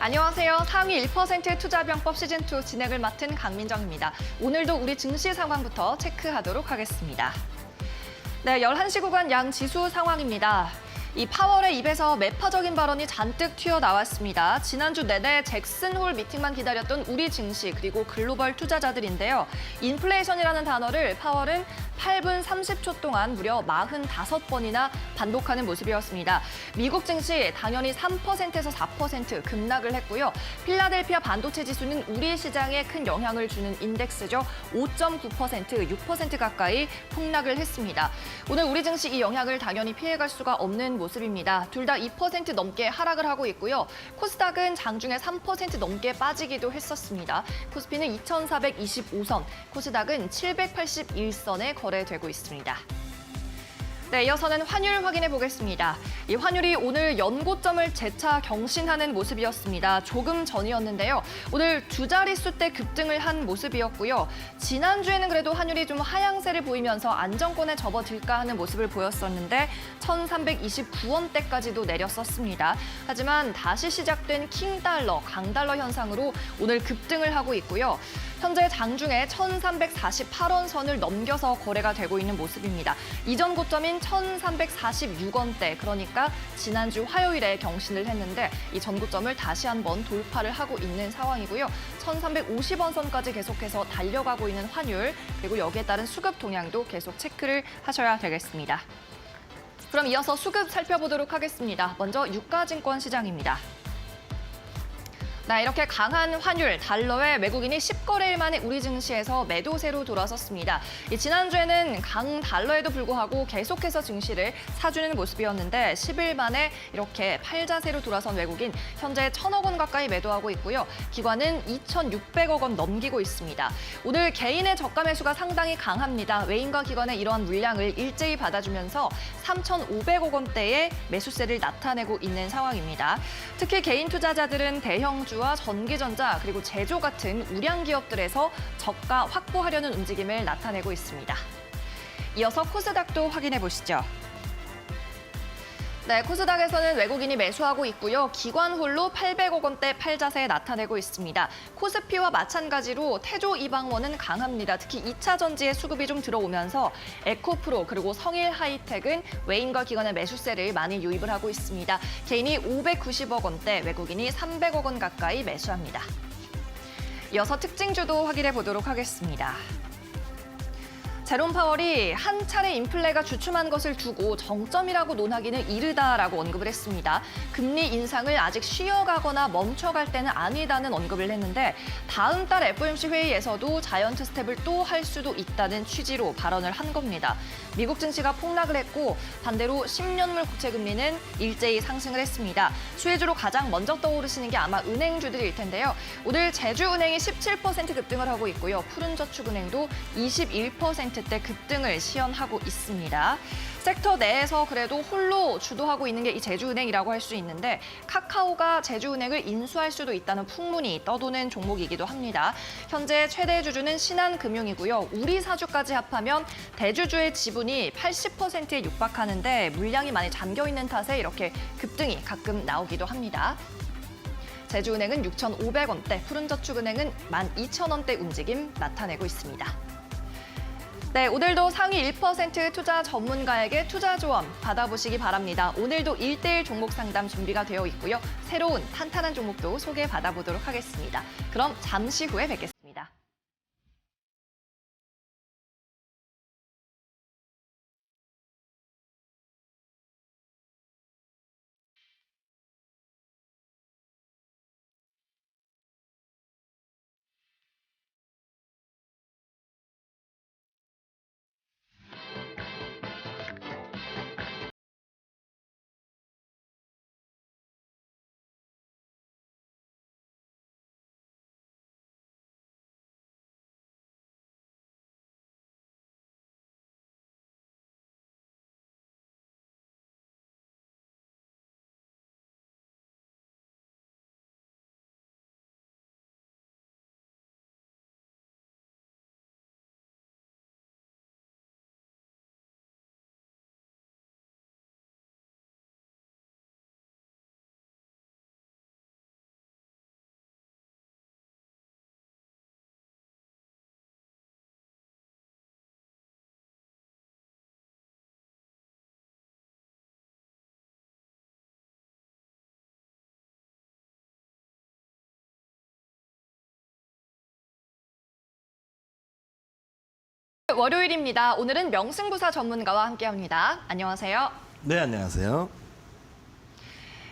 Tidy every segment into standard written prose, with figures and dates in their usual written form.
안녕하세요. 상위 1% 투자병법 시즌2 진행을 맡은 강민정입니다. 오늘도 우리 증시 상황부터 체크하도록 하겠습니다. 네, 11시 구간 양 지수 상황입니다. 이 파월의 입에서 매파적인 발언이 잔뜩 튀어나왔습니다. 지난주 내내 잭슨 홀 미팅만 기다렸던 우리 증시 그리고 글로벌 투자자들인데요. 인플레이션이라는 단어를 파월은 8분 30초 동안 무려 45번이나 반복하는 모습이었습니다. 미국 증시 당연히 3%에서 4% 급락을 했고요. 필라델피아 반도체 지수는 우리 시장에 큰 영향을 주는 인덱스죠. 5.9%, 6% 가까이 폭락을 했습니다. 오늘 우리 증시 이 영향을 당연히 피해갈 수가 없는 모습입니다. 둘 다 2% 넘게 하락을 하고 있고요. 코스닥은 장중에 3% 넘게 빠지기도 했었습니다. 코스피는 2,425선, 코스닥은 781선에 거래되고 있습니다. 네, 이어서는 환율 확인해 보겠습니다. 이 환율이 오늘 연고점을 재차 경신하는 모습이었습니다. 조금 전이었는데요. 오늘 두 자릿수 대 급등을 한 모습이었고요. 지난주에는 그래도 환율이 좀 하향세를 보이면서 안정권에 접어들까 하는 모습을 보였었는데 1,329원대까지도 내렸었습니다. 하지만 다시 시작된 킹달러, 강달러 현상으로 오늘 급등을 하고 있고요. 현재 장중에 1,348원 선을 넘겨서 거래가 되고 있는 모습입니다. 이전 고점인 1,346원대, 그러니까 지난주 화요일에 경신을 했는데 이 전고점을 다시 한번 돌파를 하고 있는 상황이고요. 1,350원 선까지 계속해서 달려가고 있는 환율, 그리고 여기에 따른 수급 동향도 계속 체크를 하셔야 되겠습니다. 그럼 이어서 수급 살펴보도록 하겠습니다. 먼저 유가증권 시장입니다. 네, 이렇게 강한 환율, 달러에 외국인이 10거래일 만에 우리 증시에서 매도세로 돌아섰습니다. 지난주에는 강달러에도 불구하고 계속해서 증시를 사주는 모습이었는데 10일 만에 이렇게 팔자세로 돌아선 외국인, 현재 1,000억 원 가까이 매도하고 있고요. 기관은 2,600억 원 넘기고 있습니다. 오늘 개인의 저가 매수가 상당히 강합니다. 외인과 기관의 이러한 물량을 일제히 받아주면서 3,500억 원대의 매수세를 나타내고 있는 상황입니다. 특히 개인 투자자들은 대형주와 전기전자 그리고 제조 같은 우량 기업들에서 저가 확보하려는 움직임을 나타내고 있습니다. 이어서 코스닥도 확인해 보시죠. 네, 코스닥에서는 외국인이 매수하고 있고요. 기관 홀로 800억 원대 팔자세 나타내고 있습니다. 코스피와 마찬가지로 태조 이방원은 강합니다. 특히 2차 전지의 수급이 좀 들어오면서 에코프로 그리고 성일하이텍은 외인과 기관의 매수세를 많이 유입을 하고 있습니다. 개인이 590억 원대, 외국인이 300억 원 가까이 매수합니다. 이어서 특징주도 확인해 보도록 하겠습니다. 제롬 파월이 한 차례 인플레가 주춤한 것을 두고 정점이라고 논하기는 이르다라고 언급을 했습니다. 금리 인상을 아직 쉬어가거나 멈춰갈 때는 아니다는 언급을 했는데 다음 달 FOMC 회의에서도 자이언트 스텝을 또 할 수도 있다는 취지로 발언을 한 겁니다. 미국 증시가 폭락을 했고 반대로 10년물 국채 금리는 일제히 상승을 했습니다. 수혜주로 가장 먼저 떠오르시는 게 아마 은행주들일 텐데요. 오늘 제주은행이 17% 급등을 하고 있고요. 푸른저축은행도 21%대 급등을 시현하고 있습니다. 섹터 내에서 그래도 홀로 주도하고 있는 게 이 제주은행이라고 할 수 있는데 카카오가 제주은행을 인수할 수도 있다는 풍문이 떠도는 종목이기도 합니다. 현재 최대 주주는 신한금융이고요. 우리사주까지 합하면 대주주의 지분이 80%에 육박하는데 물량이 많이 잠겨있는 탓에 이렇게 급등이 가끔 나오기도 합니다. 제주은행은 6,500원대, 푸른저축은행은 12,000원대 움직임 나타내고 있습니다. 네, 오늘도 상위 1% 투자 전문가에게 투자 조언 받아보시기 바랍니다. 오늘도 1:1 종목 상담 준비가 되어 있고요. 새로운 탄탄한 종목도 소개받아보도록 하겠습니다. 그럼 잠시 후에 뵙겠습니다. 월요일입니다. 오늘은 명승부사 전문가와 함께합니다. 안녕하세요. 네, 안녕하세요.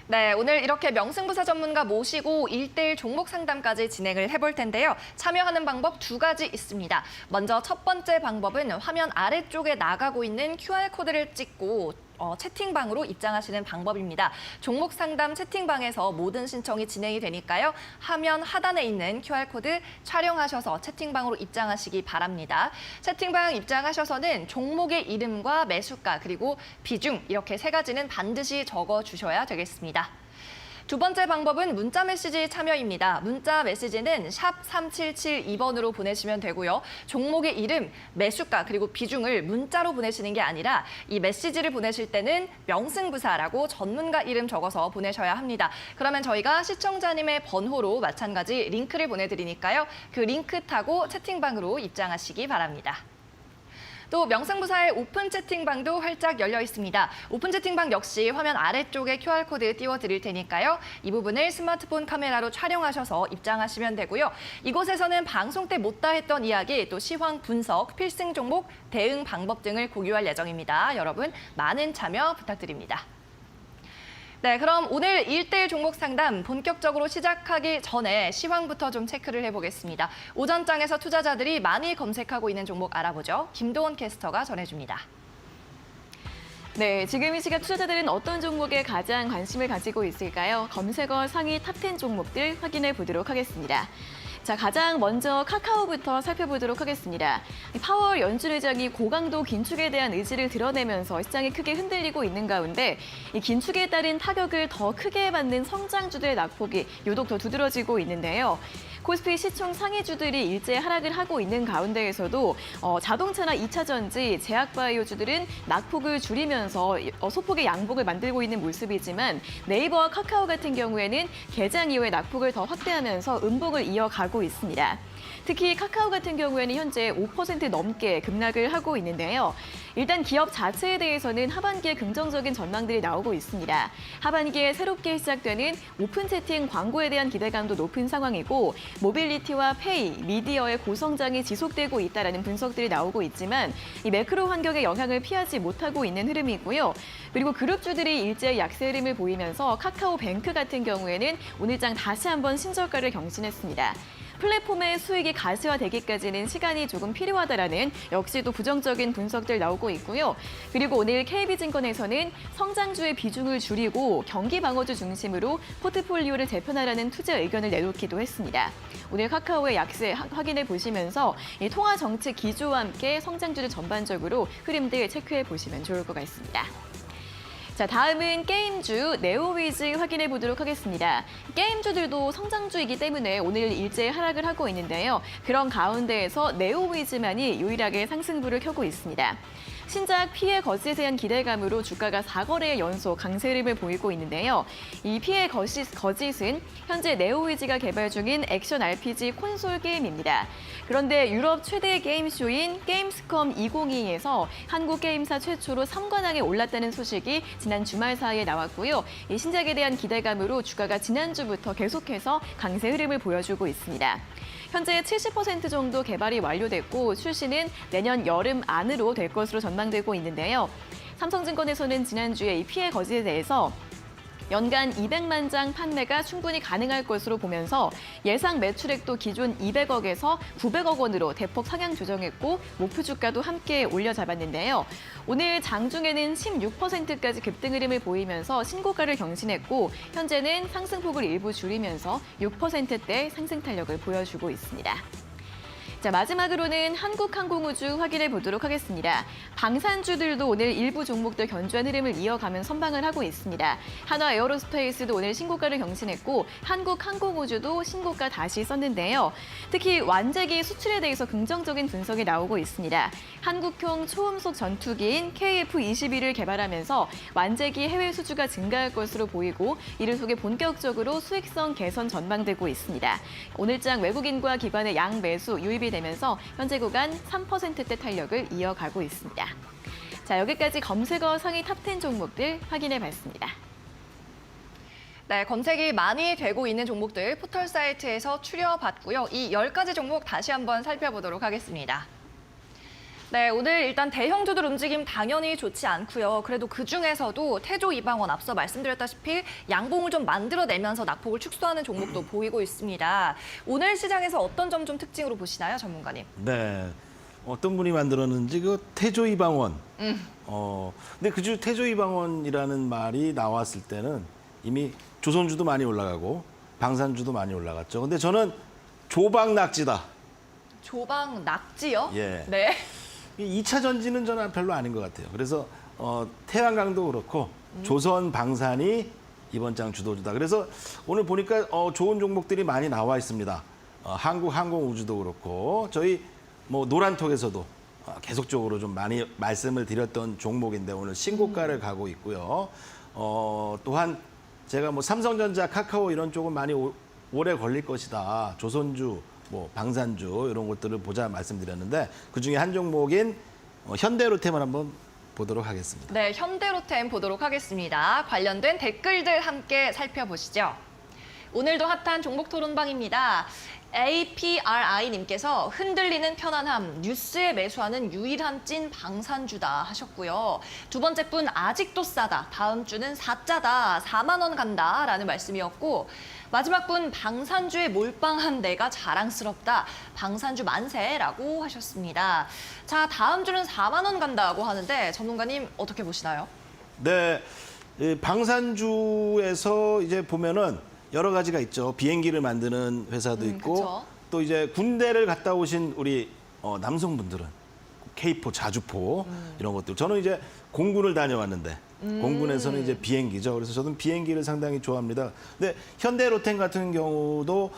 네, 오늘 이렇게 명승부사 전문가 모시고 1대1 종목 상담까지 진행을 해볼 텐데요. 참여하는 방법 두 가지 있습니다. 먼저 첫 번째 방법은 화면 아래쪽에 나가고 있는 QR코드를 찍고 채팅방으로 입장하시는 방법입니다. 종목 상담 채팅방에서 모든 신청이 진행이 되니까요. 화면 하단에 있는 QR코드 촬영하셔서 채팅방으로 입장하시기 바랍니다. 채팅방 입장하셔서는 종목의 이름과 매수가 그리고 비중 이렇게 세 가지는 반드시 적어주셔야 되겠습니다. 두 번째 방법은 문자 메시지 참여입니다. 문자 메시지는 샵 3772번으로 보내시면 되고요. 종목의 이름, 매수가 그리고 비중을 문자로 보내시는 게 아니라 이 메시지를 보내실 때는 명승부사라고 전문가 이름 적어서 보내셔야 합니다. 그러면 저희가 시청자님의 번호로 마찬가지 링크를 보내드리니까요. 그 링크 타고 채팅방으로 입장하시기 바랍니다. 또 명승부사의 오픈 채팅방도 활짝 열려 있습니다. 오픈 채팅방 역시 화면 아래쪽에 QR코드 띄워드릴 테니까요. 이 부분을 스마트폰 카메라로 촬영하셔서 입장하시면 되고요. 이곳에서는 방송 때 못다 했던 이야기, 또 시황 분석, 필승 종목, 대응 방법 등을 공유할 예정입니다. 여러분 많은 참여 부탁드립니다. 네, 그럼 오늘 1대1 종목 상담 본격적으로 시작하기 전에 시황부터 좀 체크를 해보겠습니다. 오전장에서 투자자들이 많이 검색하고 있는 종목 알아보죠. 김도원 캐스터가 전해줍니다. 네, 지금 이 시각 투자자들은 어떤 종목에 가장 관심을 가지고 있을까요? 검색어 상위 탑10 종목들 확인해 보도록 하겠습니다. 자, 가장 먼저 카카오부터 살펴보도록 하겠습니다. 파월 연준 의장이 고강도 긴축에 대한 의지를 드러내면서 시장이 크게 흔들리고 있는 가운데 이 긴축에 따른 타격을 더 크게 받는 성장주들의 낙폭이 유독 더 두드러지고 있는데요. 코스피 시총 상위주들이 일제 하락을 하고 있는 가운데에서도 자동차나 2차 전지, 제약바이오주들은 낙폭을 줄이면서 소폭의 양봉을 만들고 있는 모습이지만 네이버와 카카오 같은 경우에는 개장 이후에 낙폭을 더 확대하면서 음봉을 이어가고 있습니다. 특히 카카오 같은 경우에는 현재 5% 넘게 급락을 하고 있는데요. 일단 기업 자체에 대해서는 하반기에 긍정적인 전망들이 나오고 있습니다. 하반기에 새롭게 시작되는 오픈 채팅 광고에 대한 기대감도 높은 상황이고 모빌리티와 페이, 미디어의 고성장이 지속되고 있다는 분석들이 나오고 있지만 이 매크로 환경의 영향을 피하지 못하고 있는 흐름이고요. 그리고 그룹주들이 일제히 약세 흐름을 보이면서 카카오뱅크 같은 경우에는 오늘장 다시 한번 신저가를 경신했습니다. 플랫폼의 수익이 가시화되기까지는 시간이 조금 필요하다라는 역시 또 부정적인 분석들 나오고 있고요. 그리고 오늘 KB증권에서는 성장주의 비중을 줄이고 경기 방어주 중심으로 포트폴리오를 재편하라는 투자 의견을 내놓기도 했습니다. 오늘 카카오의 약세 확인해 보시면서 이 통화 정책 기조와 함께 성장주를 전반적으로 흐름들 체크해 보시면 좋을 것 같습니다. 자, 다음은 게임주 네오위즈 확인해 보도록 하겠습니다. 게임주들도 성장주이기 때문에 오늘 일제 하락을 하고 있는데요. 그런 가운데에서 네오위즈만이 유일하게 상승부를 켜고 있습니다. 신작 피해 거짓에 대한 기대감으로 주가가 4거래 연속 강세 흐름을 보이고 있는데요. 이 피해 거짓은 현재 네오위즈가 개발 중인 액션 RPG 콘솔 게임입니다. 그런데 유럽 최대 게임쇼인 게임스컴 2022에서 한국 게임사 최초로 3관왕에 올랐다는 소식이 지난 주말 사이에 나왔고요. 이 신작에 대한 기대감으로 주가가 지난주부터 계속해서 강세 흐름을 보여주고 있습니다. 현재 70% 정도 개발이 완료됐고 출시는 내년 여름 안으로 될 것으로 전망되고 있는데요. 삼성증권에서는 지난주에 이 피해 거짓에 대해서 연간 200만 장 판매가 충분히 가능할 것으로 보면서 예상 매출액도 기존 200억에서 900억 원으로 대폭 상향 조정했고 목표 주가도 함께 올려잡았는데요. 오늘 장중에는 16%까지 급등 흐름을 보이면서 신고가를 경신했고 현재는 상승폭을 일부 줄이면서 6%대 상승 탄력을 보여주고 있습니다. 자, 마지막으로는 한국항공우주 확인해 보도록 하겠습니다. 방산주들도 오늘 일부 종목들 견조한 흐름을 이어가면 선방을 하고 있습니다. 한화 에어로스페이스도 오늘 신고가를 경신했고 한국항공우주도 신고가 다시 썼는데요. 특히 완제기 수출에 대해서 긍정적인 분석이 나오고 있습니다. 한국형 초음속 전투기인 KF-21을 개발하면서 완제기 해외 수주가 증가할 것으로 보이고 이를 통해 본격적으로 수익성 개선 전망되고 있습니다. 오늘장 외국인과 기관의 양매수 유입이 되면서 현재 구간 3%대 탄력을 이어가고 있습니다. 자, 여기까지 검색어 상위 탑10 종목들 확인해봤습니다. 네, 검색이 많이 되고 있는 종목들 포털 사이트에서 추려봤고요. 이 10가지 종목 다시 한번 살펴보도록 하겠습니다. 네, 오늘 일단 대형주들 움직임 당연히 좋지 않고요. 그래도 그중에서도 태조 이방원 앞서 말씀드렸다시피 양봉을 좀 만들어내면서 낙폭을 축소하는 종목도 보이고 있습니다. 오늘 시장에서 어떤 점 좀 특징으로 보시나요, 전문가님? 네. 어떤 분이 만들었는지 그 태조이방원. 근데 그중 태조이방원이라는 말이 나왔을 때는 이미 조선주도 많이 올라가고 방산주도 많이 올라갔죠. 근데 저는 조방낙지다. 조방 낙지요? 예. 네. 이 2차 전지는 저는 별로 아닌 것 같아요. 그래서 태양광도 그렇고 조선 방산이 이번 장 주도주다. 그래서 오늘 보니까 좋은 종목들이 많이 나와 있습니다. 한국항공우주도 그렇고 저희 뭐 노란톡에서도 계속적으로 좀 많이 말씀을 드렸던 종목인데 오늘 신고가를 가고 있고요. 또한 제가 뭐 삼성전자, 카카오 이런 쪽은 많이 오래 걸릴 것이다. 조선주, 뭐 방산주 이런 것들을 보자 말씀드렸는데 그중에 한 종목인 현대로템을 한번 보도록 하겠습니다. 네, 현대로템 보도록 하겠습니다. 관련된 댓글들 함께 살펴보시죠. 오늘도 핫한 종목 토론방입니다. APRI님께서 흔들리는 편안함, 뉴스에 매수하는 유일한 찐 방산주다 하셨고요. 두 번째 분 아직도 싸다, 다음 주는 사짜다, 4만 원 간다 라는 말씀이었고 마지막 분 방산주에 몰빵한 내가 자랑스럽다, 방산주 만세라고 하셨습니다. 자, 다음 주는 4만 원 간다고 하는데 전문가님 어떻게 보시나요? 네, 이 방산주에서 이제 보면은 여러 가지가 있죠. 비행기를 만드는 회사도 있고 그쵸. 또 이제 군대를 갔다 오신 우리 남성분들은 K4, 자주포 이런 것들. 저는 이제 공군을 다녀왔는데 공군에서는 이제 비행기죠. 그래서 저는 비행기를 상당히 좋아합니다. 근데 현대로템 같은 경우도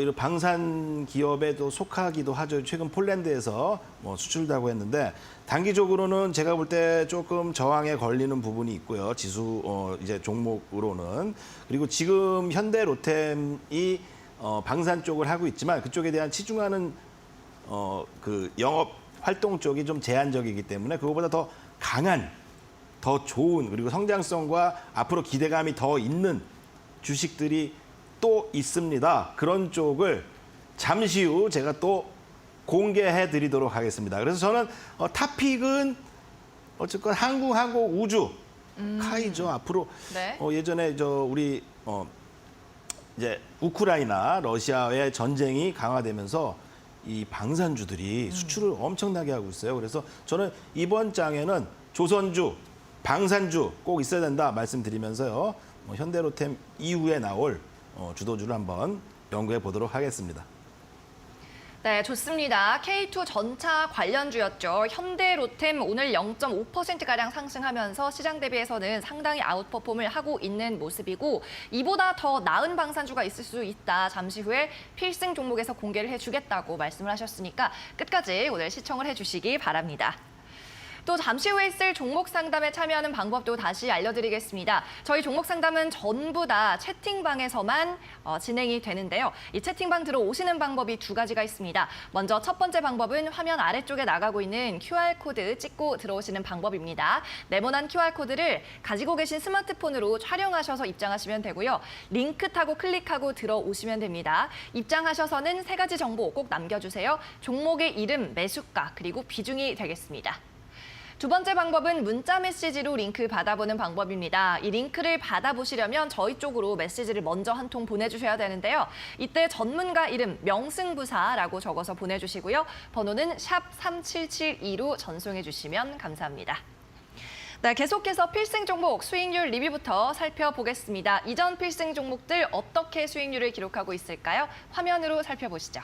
이런 방산 기업에도 속하기도 하죠. 최근 폴란드에서 뭐 수출다고 했는데 단기적으로는 제가 볼 때 조금 저항에 걸리는 부분이 있고요. 지수 이제 종목으로는 그리고 지금 현대로템이 방산 쪽을 하고 있지만 그쪽에 대한 치중하는 그 영업 활동 쪽이 좀 제한적이기 때문에 그거보다 더 강한, 더 좋은 그리고 성장성과 앞으로 기대감이 더 있는 주식들이 또 있습니다. 그런 쪽을 잠시 후 제가 또 공개해 드리도록 하겠습니다. 그래서 저는 탑픽은 어쨌건 한국항공우주 카이죠. 앞으로 네. 예전에 우리 이제 우크라이나 러시아의 전쟁이 강화되면서 이 방산주들이 수출을 엄청나게 하고 있어요. 그래서 저는 이번 장에는 조선주, 방산주 꼭 있어야 된다 말씀드리면서요. 현대로템 이후에 나올 주도주를 한번 연구해 보도록 하겠습니다. 네, 좋습니다. K2 전차 관련주였죠. 현대로템 오늘 0.5%가량 상승하면서 시장 대비해서는 상당히 아웃퍼폼을 하고 있는 모습이고 이보다 더 나은 방산주가 있을 수 있다. 잠시 후에 필승 종목에서 공개를 해주겠다고 말씀을 하셨으니까 끝까지 오늘 시청을 해주시기 바랍니다. 또 잠시 후에 있을 종목 상담에 참여하는 방법도 다시 알려드리겠습니다. 저희 종목 상담은 전부 다 채팅방에서만 진행이 되는데요. 이 채팅방 들어오시는 방법이 두 가지가 있습니다. 먼저 첫 번째 방법은 화면 아래쪽에 나가고 있는 QR코드 찍고 들어오시는 방법입니다. 네모난 QR코드를 가지고 계신 스마트폰으로 촬영하셔서 입장하시면 되고요. 링크 타고 클릭하고 들어오시면 됩니다. 입장하셔서는 세 가지 정보 꼭 남겨주세요. 종목의 이름, 매수가, 그리고 비중이 되겠습니다. 두 번째 방법은 문자 메시지로 링크 받아보는 방법입니다. 이 링크를 받아보시려면 저희 쪽으로 메시지를 먼저 한 통 보내주셔야 되는데요. 이때 전문가 이름 명승부사라고 적어서 보내주시고요. 번호는 샵 3772로 전송해 주시면 감사합니다. 네, 계속해서 필승 종목 수익률 리뷰부터 살펴보겠습니다. 이전 필승 종목들 어떻게 수익률을 기록하고 있을까요? 화면으로 살펴보시죠.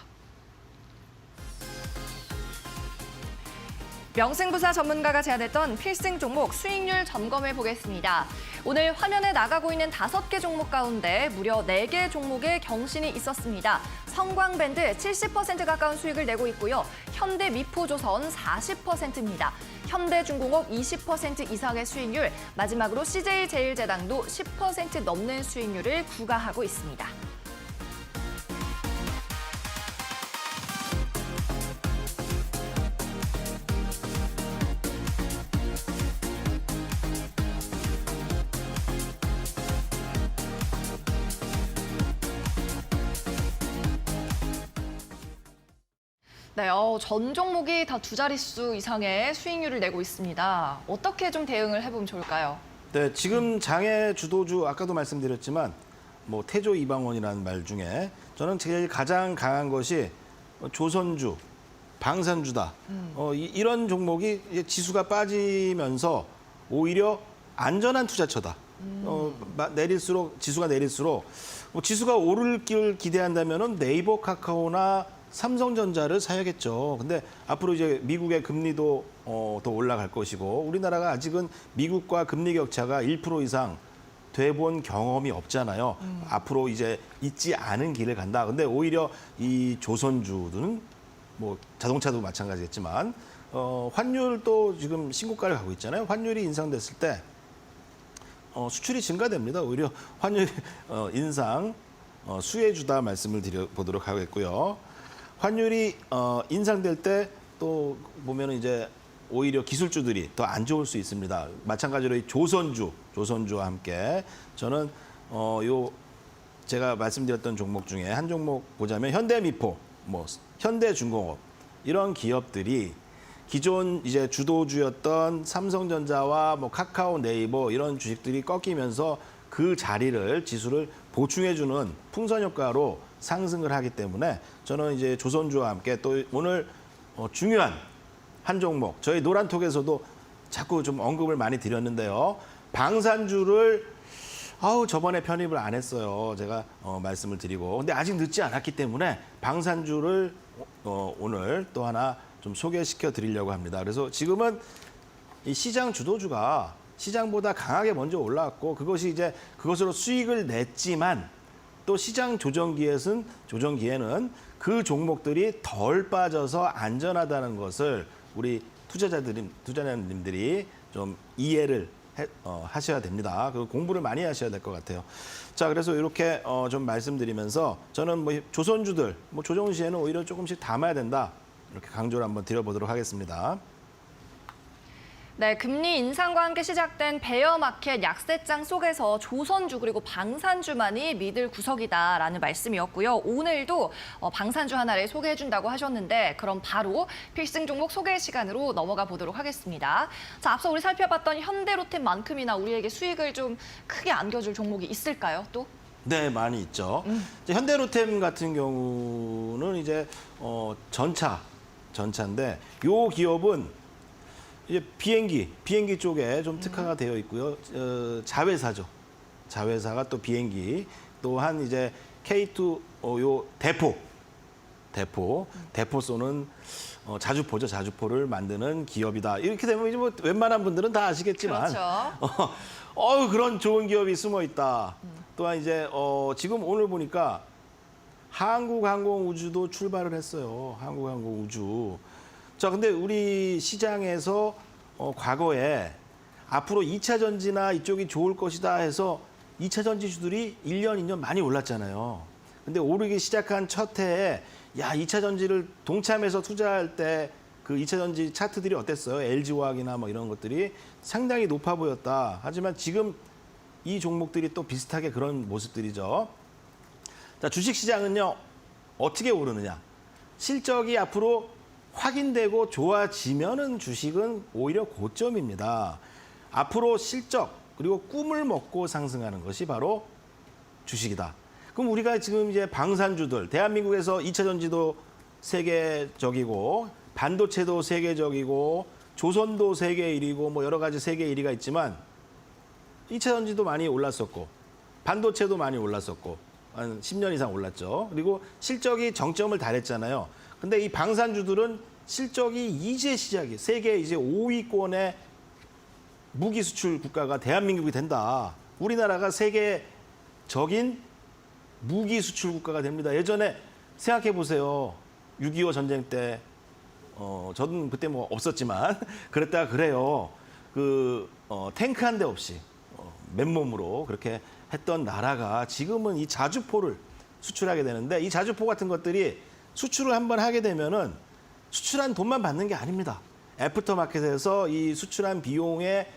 명승부사 전문가가 제안했던 필승 종목 수익률 점검해 보겠습니다. 오늘 화면에 나가고 있는 5개 종목 가운데 무려 4개 종목에 경신이 있었습니다. 성광밴드 70% 가까운 수익을 내고 있고요. 현대미포조선 40%입니다. 현대중공업 20% 이상의 수익률, 마지막으로 CJ제일제당도 10% 넘는 수익률을 구가하고 있습니다. 네, 전 종목이 다 두 자릿수 이상의 수익률을 내고 있습니다. 어떻게 좀 대응을 해보면 좋을까요? 네, 지금 장의 주도주 아까도 말씀드렸지만 뭐 태조 이방원이라는 말 중에 저는 제일 가장 강한 것이 조선주, 방산주다. 이런 종목이 이제 지수가 빠지면서 오히려 안전한 투자처다. 내릴수록 지수가 내릴수록 뭐 지수가 오를 길 기대한다면은 네이버, 카카오나 삼성전자를 사야겠죠. 근데 앞으로 이제 미국의 금리도 더 올라갈 것이고 우리나라가 아직은 미국과 금리 격차가 1% 이상 돼본 경험이 없잖아요. 앞으로 이제 있지 않은 길을 간다. 근데 오히려 이 조선주는 뭐 자동차도 마찬가지겠지만 환율도 지금 신고가를 가고 있잖아요. 환율이 인상됐을 때 수출이 증가됩니다. 오히려 환율 인상 수혜주다 말씀을 드려보도록 하겠고요. 환율이 인상될 때 또 보면은 이제 오히려 기술주들이 더 안 좋을 수 있습니다. 마찬가지로 이 조선주와 함께 저는 제가 말씀드렸던 종목 중에 한 종목 보자면 현대미포, 뭐 현대중공업 이런 기업들이 기존 이제 주도주였던 삼성전자와 뭐 카카오, 네이버 이런 주식들이 꺾이면서 그 자리를 지수를 보충해주는 풍선 효과로 상승을 하기 때문에 저는 이제 조선주와 함께 또 오늘 중요한 한 종목 저희 노란톡에서도 자꾸 좀 언급을 많이 드렸는데요. 방산주를 저번에 편입을 안 했어요. 제가 말씀을 드리고 근데 아직 늦지 않았기 때문에 방산주를 오늘 또 하나 좀 소개시켜 드리려고 합니다. 그래서 지금은 이 시장 주도주가 시장보다 강하게 먼저 올라왔고 그것이 이제 그것으로 수익을 냈지만 또 시장 조정기에는 그 종목들이 덜 빠져서 안전하다는 것을 우리 투자자님들이 좀 이해를 하셔야 됩니다. 그 공부를 많이 하셔야 될 것 같아요. 자, 그래서 이렇게 좀 말씀드리면서 저는 뭐 조선주들, 뭐 조정 시에는 오히려 조금씩 담아야 된다. 이렇게 강조를 한번 드려보도록 하겠습니다. 네, 금리 인상과 함께 시작된 베어마켓 약세장 속에서 조선주 그리고 방산주만이 믿을 구석이다라는 말씀이었고요. 오늘도 방산주 하나를 소개해준다고 하셨는데 그럼 바로 필승 종목 소개 시간으로 넘어가 보도록 하겠습니다. 자, 앞서 우리 살펴봤던 현대로템만큼이나 우리에게 수익을 좀 크게 안겨줄 종목이 있을까요, 또? 네, 많이 있죠. 이제 현대로템 같은 경우는 이제 전차인데 요 기업은 이제 비행기 쪽에 좀 특화가 되어 있고요. 자회사죠. 자회사가 또 비행기 또한 이제 K2 요 대포 쏘는 자주포죠. 자주포를 만드는 기업이다. 이렇게 되면 이제 뭐 웬만한 분들은 다 아시겠지만 그렇죠. 그런 좋은 기업이 숨어 있다. 또한 이제 지금 오늘 보니까 한국항공우주도 출발을 했어요. 한국항공우주. 자, 근데 우리 시장에서 과거에 앞으로 2차 전지나 이쪽이 좋을 것이다 해서 2차 전지주들이 1년, 2년 많이 올랐잖아요. 근데 오르기 시작한 첫 해에 2차 전지를 동참해서 투자할 때 그 2차 전지 차트들이 어땠어요? LG화학이나 뭐 이런 것들이 상당히 높아 보였다. 하지만 지금 이 종목들이 또 비슷하게 그런 모습들이죠. 자, 주식시장은요. 어떻게 오르느냐. 실적이 앞으로 확인되고 좋아지면은 주식은 오히려 고점입니다. 앞으로 실적 그리고 꿈을 먹고 상승하는 것이 바로 주식이다. 그럼 우리가 지금 이제 방산주들, 대한민국에서 2차 전지도 세계적이고 반도체도 세계적이고 조선도 세계 1위고 뭐 여러 가지 세계 1위가 있지만 2차 전지도 많이 올랐었고 반도체도 많이 올랐었고 한 10년 이상 올랐죠. 그리고 실적이 정점을 달했잖아요. 근데 이 방산주들은 실적이 이제 시작이 세계 이제 5위권의 무기 수출 국가가 대한민국이 된다. 우리나라가 세계적인 무기 수출 국가가 됩니다. 예전에 생각해 보세요. 6.25 전쟁 때 저는 그때 뭐 없었지만 그랬다가 그래요. 탱크 한 대 없이 맨몸으로 그렇게 했던 나라가 지금은 이 자주포를 수출하게 되는데 이 자주포 같은 것들이 수출을 한번 하게 되면은 수출한 돈만 받는 게 아닙니다. 애프터마켓에서 이 수출한 비용의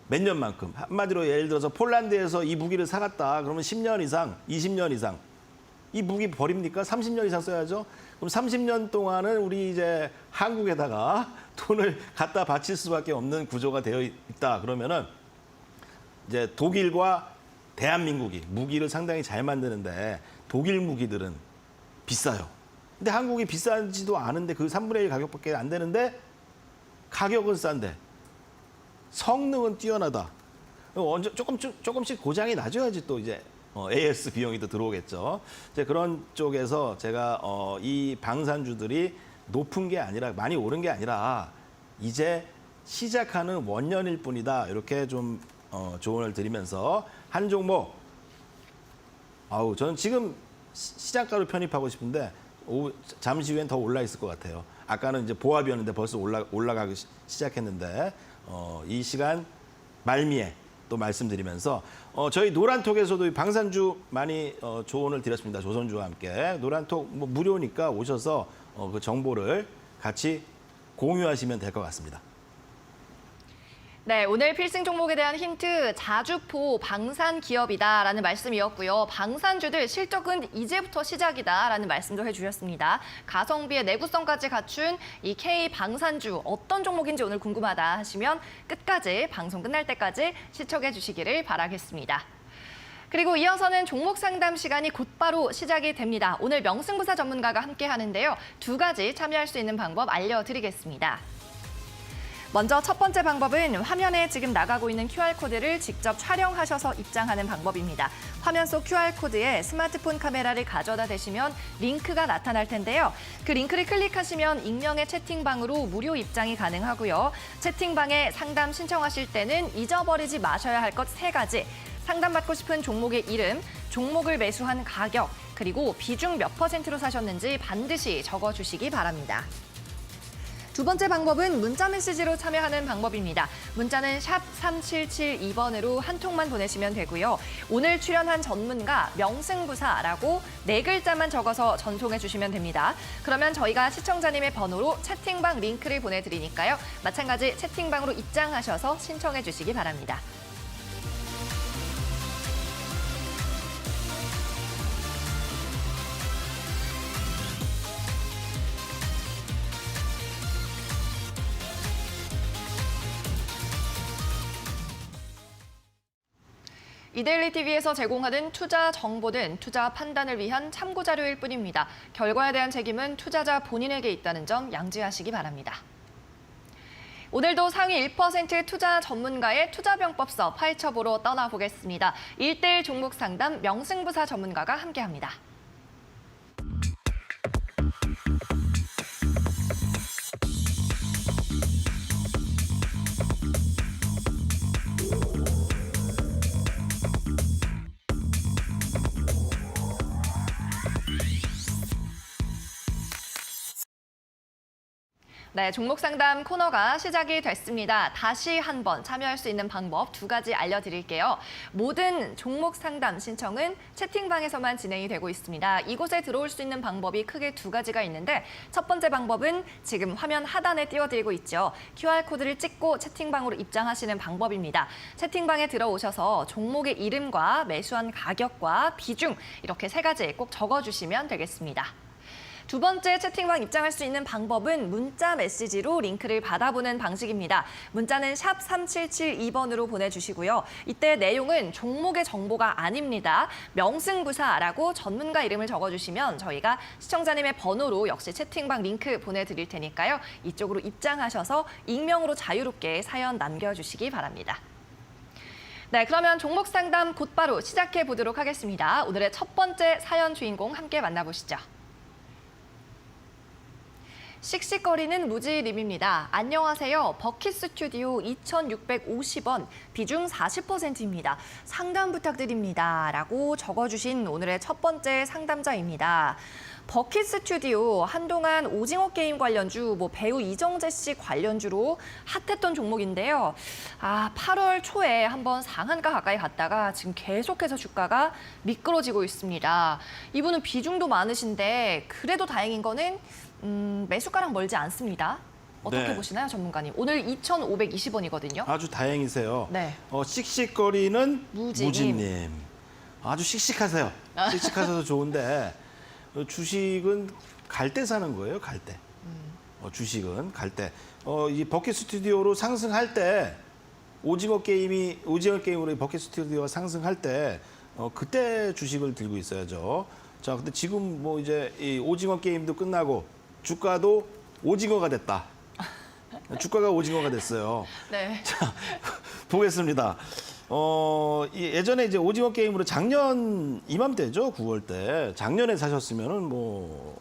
몇 년만큼 한마디로 예를 들어서 폴란드에서 이 무기를 사갔다 그러면 10년 이상, 20년 이상 이 무기 버립니까? 30년 이상 써야죠. 그럼 30년 동안은 우리 이제 한국에다가 돈을 갖다 바칠 수밖에 없는 구조가 되어 있다. 그러면은 이제 독일과 대한민국이 무기를 상당히 잘 만드는데 독일 무기들은 비싸요. 근데 한국이 비싸지도 않은데 그 3분의 1 가격밖에 안 되는데 가격은 싼데 성능은 뛰어나다. 조금씩 고장이 나줘야지 또 이제 AS 비용이 또 들어오겠죠. 이제 그런 쪽에서 제가 이 방산주들이 높은 게 아니라 많이 오른 게 아니라 이제 시작하는 원년일 뿐이다. 이렇게 좀 조언을 드리면서 한 종목 저는 지금 시장가로 편입하고 싶은데 잠시 후엔 더 올라 있을 것 같아요. 아까는 이제 보합이었는데 벌써 올라가기 시작했는데 이 시간 말미에 또 말씀드리면서 저희 노란톡에서도 방산주 많이 조언을 드렸습니다. 조선주와 함께 노란톡 뭐 무료니까 오셔서 그 정보를 같이 공유하시면 될 것 같습니다. 네, 오늘 필승 종목에 대한 힌트, 자주포 방산 기업이다라는 말씀이었고요. 방산주들 실적은 이제부터 시작이다라는 말씀도 해주셨습니다. 가성비의 내구성까지 갖춘 이 K 방산주 어떤 종목인지 오늘 궁금하다 하시면 끝까지 방송 끝날 때까지 시청해 주시기를 바라겠습니다. 그리고 이어서는 종목 상담 시간이 곧바로 시작이 됩니다. 오늘 명승부사 전문가가 함께 하는데요. 2가지 참여할 수 있는 방법 알려드리겠습니다. 먼저 첫 번째 방법은 화면에 지금 나가고 있는 QR코드를 직접 촬영하셔서 입장하는 방법입니다. 화면 속 QR코드에 스마트폰 카메라를 가져다 대시면 링크가 나타날 텐데요. 그 링크를 클릭하시면 익명의 채팅방으로 무료 입장이 가능하고요. 채팅방에 상담 신청하실 때는 잊어버리지 마셔야 할 것 3가지. 상담받고 싶은 종목의 이름, 종목을 매수한 가격, 그리고 비중 몇 %로 사셨는지 반드시 적어주시기 바랍니다. 두 번째 방법은 문자 메시지로 참여하는 방법입니다. 문자는 샵 3772번으로 한 통만 보내시면 되고요. 오늘 출연한 전문가 명승부사라고 4글자만 적어서 전송해 주시면 됩니다. 그러면 저희가 시청자님의 번호로 채팅방 링크를 보내드리니까요. 마찬가지 채팅방으로 입장하셔서 신청해 주시기 바랍니다. 이데일리 TV에서 제공하는 투자 정보는 투자 판단을 위한 참고 자료일 뿐입니다. 결과에 대한 책임은 투자자 본인에게 있다는 점 양지하시기 바랍니다. 오늘도 상위 1% 투자 전문가의 투자병법서 파헤쳐보러 떠나보겠습니다. 1:1 종목 상담 명승부사 전문가가 함께합니다. 네, 종목 상담 코너가 시작이 됐습니다. 다시 한번 참여할 수 있는 방법 2가지 알려드릴게요. 모든 종목 상담 신청은 채팅방에서만 진행이 되고 있습니다. 이곳에 들어올 수 있는 방법이 크게 2가지가 있는데 첫 번째 방법은 지금 화면 하단에 띄워드리고 있죠. QR코드를 찍고 채팅방으로 입장하시는 방법입니다. 채팅방에 들어오셔서 종목의 이름과 매수한 가격과 비중 이렇게 3가지 꼭 적어주시면 되겠습니다. 두 번째 채팅방 입장할 수 있는 방법은 문자 메시지로 링크를 받아보는 방식입니다. 문자는 샵 3772번으로 보내주시고요. 이때 내용은 종목의 정보가 아닙니다. 명승부사라고 전문가 이름을 적어주시면 저희가 시청자님의 번호로 역시 채팅방 링크 보내드릴 테니까요. 이쪽으로 입장하셔서 익명으로 자유롭게 사연 남겨주시기 바랍니다. 네, 그러면 종목 상담 곧바로 시작해 보도록 하겠습니다. 오늘의 첫 번째 사연 주인공 함께 만나보시죠. 씩씩거리는 무지림입니다. 안녕하세요. 버킷 스튜디오 2,650원, 비중 40%입니다. 상담 부탁드립니다. 라고 적어주신 오늘의 첫 번째 상담자입니다. 버킷 스튜디오 한동안 오징어 게임 관련주, 배우 이정재 씨 관련주로 핫했던 종목인데요. 8월 초에 한번 상한가 가까이 갔다가 지금 계속해서 주가가 미끄러지고 있습니다. 이분은 비중도 많으신데 그래도 다행인 거는 매수가랑 멀지 않습니다. 어떻게 네. 보시나요, 전문가님? 오늘 2,520원이거든요. 아주 다행이세요. 네. 씩씩거리는 무지님. 무지님. 아주 씩씩하세요. 씩씩하셔서 좋은데 주식은 갈 때 사는 거예요, 갈 때. 주식은 갈 때. 이 버킷 스튜디오로 상승할 때 오징어 게임으로 버킷 스튜디오가 상승할 때 그때 주식을 들고 있어야죠. 자, 근데 지금 뭐 이제 이 오징어 게임도 끝나고 주가도 오징어가 됐다. 주가가 오징어가 됐어요. 네. 자, 보겠습니다. 예전에 이제 오징어 게임으로 작년 이맘때죠, 9월 때. 작년에 사셨으면은 뭐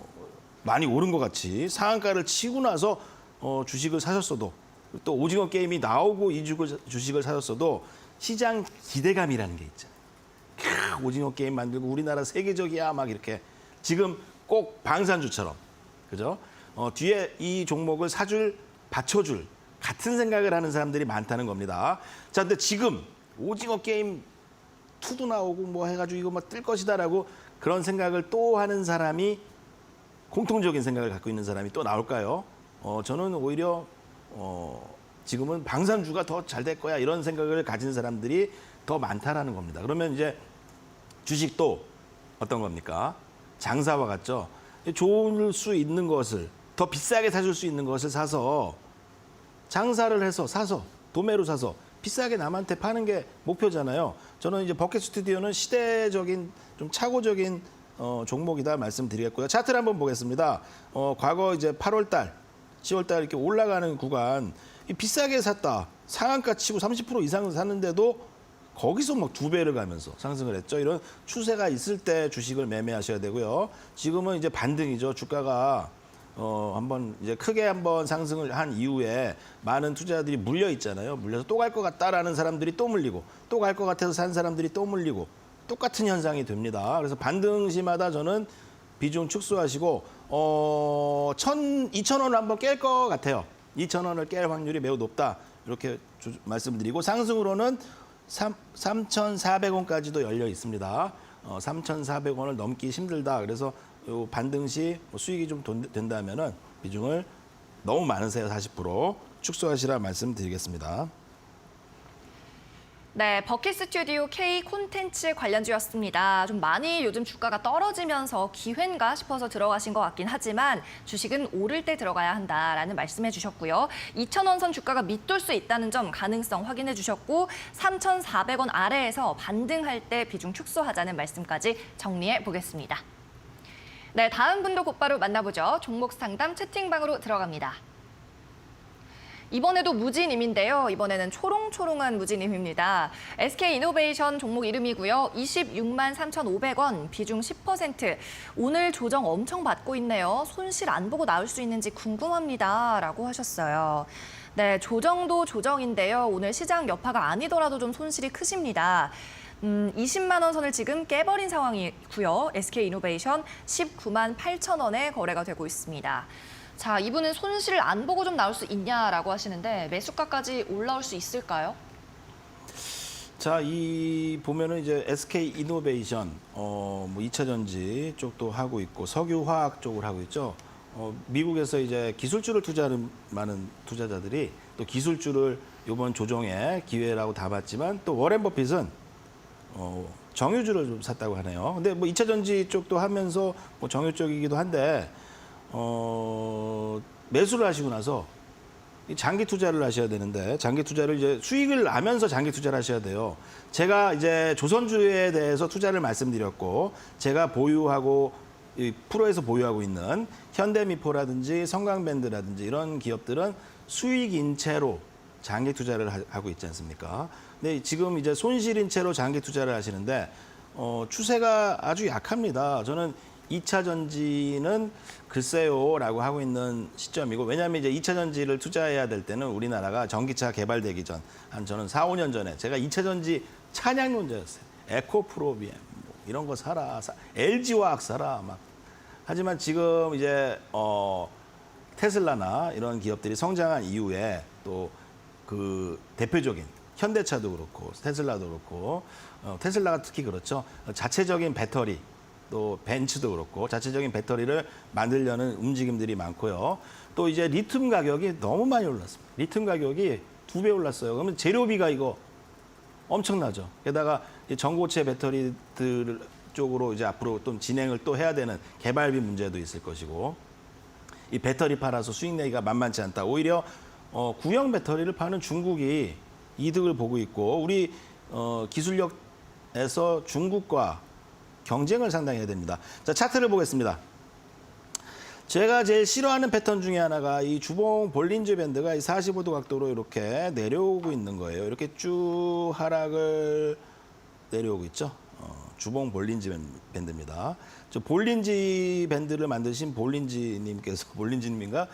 많이 오른 것 같이 상한가를 치고 나서 주식을 사셨어도 또 오징어 게임이 나오고 이 주식을 사셨어도 시장 기대감이라는 게 있잖아요. 오징어 게임 만들고 우리나라 세계적이야 막 이렇게 지금 꼭 방산주처럼 그죠? 뒤에 이 종목을 받쳐줄 같은 생각을 하는 사람들이 많다는 겁니다. 자, 근데 지금 오징어 게임 2도 나오고 뭐 해가지고 이거 뭐 뜰 것이다라고 그런 생각을 또 하는 사람이 공통적인 생각을 갖고 있는 사람이 또 나올까요? 저는 오히려 지금은 방산주가 더 잘 될 거야 이런 생각을 가진 사람들이 더 많다라는 겁니다. 그러면 이제 주식도 어떤 겁니까? 장사와 같죠. 좋을 수 있는 것을 더 비싸게 사줄 수 있는 것을 사서 장사를 해서 도매로 사서 비싸게 남한테 파는 게 목표잖아요. 저는 이제 버킷 스튜디오는 시대적인 좀 착오적인 종목이다 말씀드리겠고요. 차트를 한번 보겠습니다. 과거 이제 8월 달, 10월 달 이렇게 올라가는 구간 비싸게 샀다. 상한가 치고 30% 이상 샀는데도 거기서 막 2배를 가면서 상승을 했죠. 이런 추세가 있을 때 주식을 매매하셔야 되고요. 지금은 이제 반등이죠. 주가가 한번 이제 크게 한번 상승을 한 이후에 많은 투자자들이 물려 있잖아요. 물려서 또 갈 것 같다라는 사람들이 또 물리고 또 갈 것 같아서 산 사람들이 또 물리고 똑같은 현상이 됩니다. 그래서 반등시마다 저는 비중 축소하시고 2,000원을 한번 깰 것 같아요. 2,000원을 깰 확률이 매우 높다. 이렇게 말씀드리고 상승으로는 3,400원까지도 열려 있습니다. 3,400원을 넘기 힘들다. 그래서 요 반등 시 수익이 좀 된다면은 비중을 너무 많으세요. 40% 축소하시라 말씀드리겠습니다. 네, 버킷 스튜디오 K 콘텐츠 관련주였습니다. 좀 많이 요즘 주가가 떨어지면서 기회인가 싶어서 들어가신 것 같긴 하지만 주식은 오를 때 들어가야 한다라는 말씀해 주셨고요. 2,000원 선 주가가 밑돌 수 있다는 점 가능성 확인해 주셨고 3,400원 아래에서 반등할 때 비중 축소하자는 말씀까지 정리해 보겠습니다. 네, 다음 분도 곧바로 만나보죠. 종목 상담 채팅방으로 들어갑니다. 이번에도 무진임인데요. 이번에는 초롱초롱한 무진임입니다. SK이노베이션 종목 이름이고요. 26만 3,500원, 비중 10%. 오늘 조정 엄청 받고 있네요. 손실 안 보고 나올 수 있는지 궁금합니다. 라고 하셨어요. 네, 조정도 조정인데요. 오늘 시장 여파가 아니더라도 좀 손실이 크십니다. 20만 원 선을 지금 깨버린 상황이고요. SK이노베이션 19만 8천 원에 거래가 되고 있습니다. 자, 이분은 손실을 안 보고 좀 나올 수 있냐라고 하시는데 매수가까지 올라올 수 있을까요? 자, 이 보면은 이제 SK이노베이션 뭐 2차 전지 쪽도 하고 있고 석유화학 쪽을 하고 있죠. 미국에서 이제 기술주를 투자하는 많은 투자자들이 또 기술주를 이번 조정의 기회라고 다 봤지만 또 워렌 버핏은 정유주를 좀 샀다고 하네요. 근데 뭐 2차 전지 쪽도 하면서 뭐 정유 쪽이기도 한데 매수를 하시고 나서 장기 투자를 하셔야 되는데 장기 투자를 이제 수익을 나면서 장기 투자를 하셔야 돼요. 제가 이제 조선주에 대해서 투자를 말씀드렸고 제가 보유하고 이 프로에서 보유하고 있는 현대미포라든지 성강밴드라든지 이런 기업들은 수익인 채로 장기 투자를 하고 있지 않습니까? 근데 지금 이제 손실인 채로 장기 투자를 하시는데 추세가 아주 약합니다. 저는 2차 전지는 글쎄요라고 하고 있는 시점이고 왜냐하면 이제 2차 전지를 투자해야 될 때는 우리나라가 전기차 개발되기 전 한 저는 4, 5년 전에 제가 2차 전지 찬양론자였어요. 에코프로비엠 뭐 이런 거 사라. LG화학 사라 막. 하지만 지금 이제 테슬라나 이런 기업들이 성장한 이후에 또 그 대표적인 현대차도 그렇고 테슬라도 그렇고 테슬라가 특히 그렇죠. 자체적인 배터리 또 벤츠도 그렇고 자체적인 배터리를 만들려는 움직임들이 많고요. 또 이제 리튬 가격이 너무 많이 올랐습니다. 리튬 가격이 2배 올랐어요. 그러면 재료비가 이거 엄청나죠. 게다가 전고체 배터리들 쪽으로 이제 앞으로 또 진행을 또 해야 되는 개발비 문제도 있을 것이고 이 배터리 팔아서 수익 내기가 만만치 않다. 오히려 구형 배터리를 파는 중국이 이득을 보고 있고 우리 기술력에서 중국과 경쟁을 상당히 해야 됩니다. 자, 차트를 보겠습니다. 제가 제일 싫어하는 패턴 중에 하나가 이 주봉 볼린저 밴드가 이 45도 각도로 이렇게 내려오고 있는 거예요. 이렇게 쭉 하락을 내려오고 있죠. 주봉 볼린지 밴드입니다. 저 볼린지 밴드를 만드신 볼린지님인가?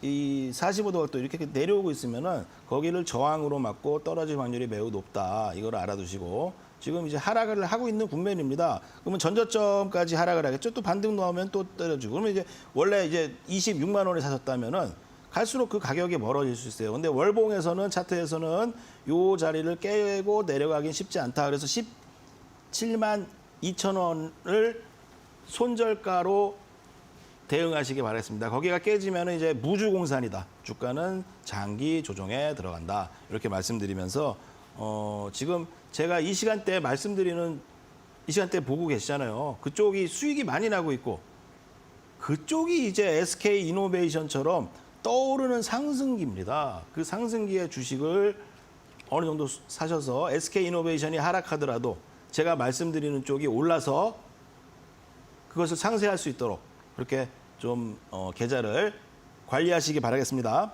이 45도 각도 이렇게 내려오고 있으면은 거기를 저항으로 맞고 떨어질 확률이 매우 높다. 이걸 알아두시고 지금 이제 하락을 하고 있는 국면입니다. 그러면 전저점까지 하락을 하겠죠. 또 반등 나오면 또 떨어지고. 그러면 이제 원래 이제 26만 원에 사셨다면은 갈수록 그 가격이 멀어질 수 있어요. 근데 월봉에서는 차트에서는 요 자리를 깨고 내려가긴 쉽지 않다. 그래서 17만 2천 원을 손절가로 대응하시기 바라겠습니다. 거기가 깨지면 이제 무주공산이다. 주가는 장기 조정에 들어간다. 이렇게 말씀드리면서 지금 제가 이 시간대 말씀드리는 이 시간대 보고 계시잖아요. 그쪽이 수익이 많이 나고 있고 그쪽이 이제 SK 이노베이션처럼 떠오르는 상승기입니다. 그 상승기의 주식을 어느 정도 사셔서 SK 이노베이션이 하락하더라도 제가 말씀드리는 쪽이 올라서 그것을 상쇄할 수 있도록 그렇게 좀 계좌를 관리하시기 바라겠습니다.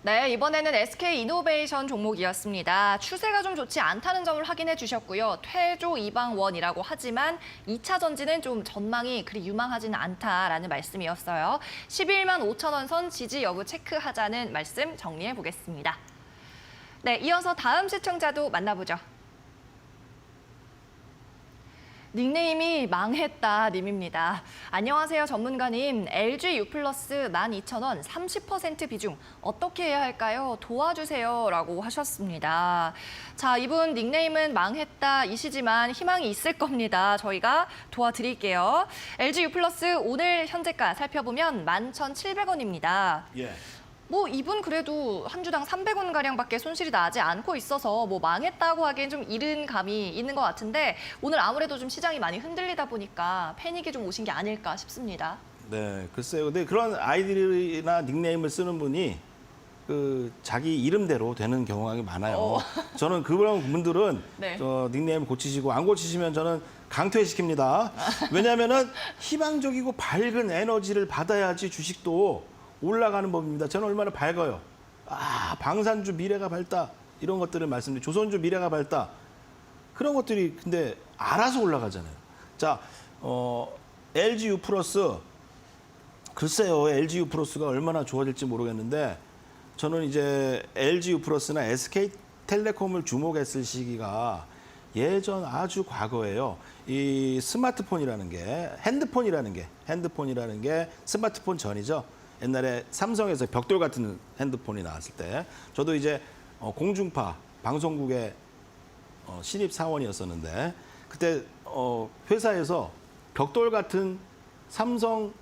네, 이번에는 SK 이노베이션 종목이었습니다. 추세가 좀 좋지 않다는 점을 확인해 주셨고요. 퇴조 이방원이라고 하지만 2차 전지는 좀 전망이 그리 유망하지는 않다라는 말씀이었어요. 11만 5천 원 선 지지 여부 체크하자는 말씀 정리해 보겠습니다. 네, 이어서 다음 시청자도 만나보죠. 닉네임이 망했다 님입니다. 안녕하세요 전문가님. LG U 플러스 12,000원 30% 비중 어떻게 해야 할까요? 도와주세요 라고 하셨습니다. 자, 이분 닉네임은 망했다이시지만 희망이 있을 겁니다. 저희가 도와드릴게요. LG U 플러스 오늘 현재가 살펴보면 11,700원입니다. 예. 뭐 이분 그래도 한 주당 300원 가량밖에 손실이 나지 않고 있어서 뭐 망했다고 하기엔 좀 이른 감이 있는 것 같은데 오늘 아무래도 좀 시장이 많이 흔들리다 보니까 패닉이 좀 오신 게 아닐까 싶습니다. 네, 글쎄요. 근데 그런 아이디나 닉네임을 쓰는 분이 그 자기 이름대로 되는 경우가 많아요. 저는 그런 분들은 네. 닉네임 고치시고 안 고치시면 저는 강퇴시킵니다. 왜냐하면은 희망적이고 밝은 에너지를 받아야지 주식도 올라가는 법입니다. 저는 얼마나 밝아요. 방산주 미래가 밝다. 이런 것들을 말씀드리고 조선주 미래가 밝다. 그런 것들이 근데 알아서 올라가잖아요. 자, LGU 플러스 글쎄요. LGU 플러스가 얼마나 좋아질지 모르겠는데 저는 이제 LGU 플러스나 SK텔레콤을 주목했을 시기가 예전 아주 과거예요. 이 스마트폰이라는 게 핸드폰이라는 게 스마트폰 전이죠. 옛날에 삼성에서 벽돌 같은 핸드폰이 나왔을 때 저도 이제 공중파 방송국의 신입 사원이었었는데 그때 회사에서 벽돌 같은 삼성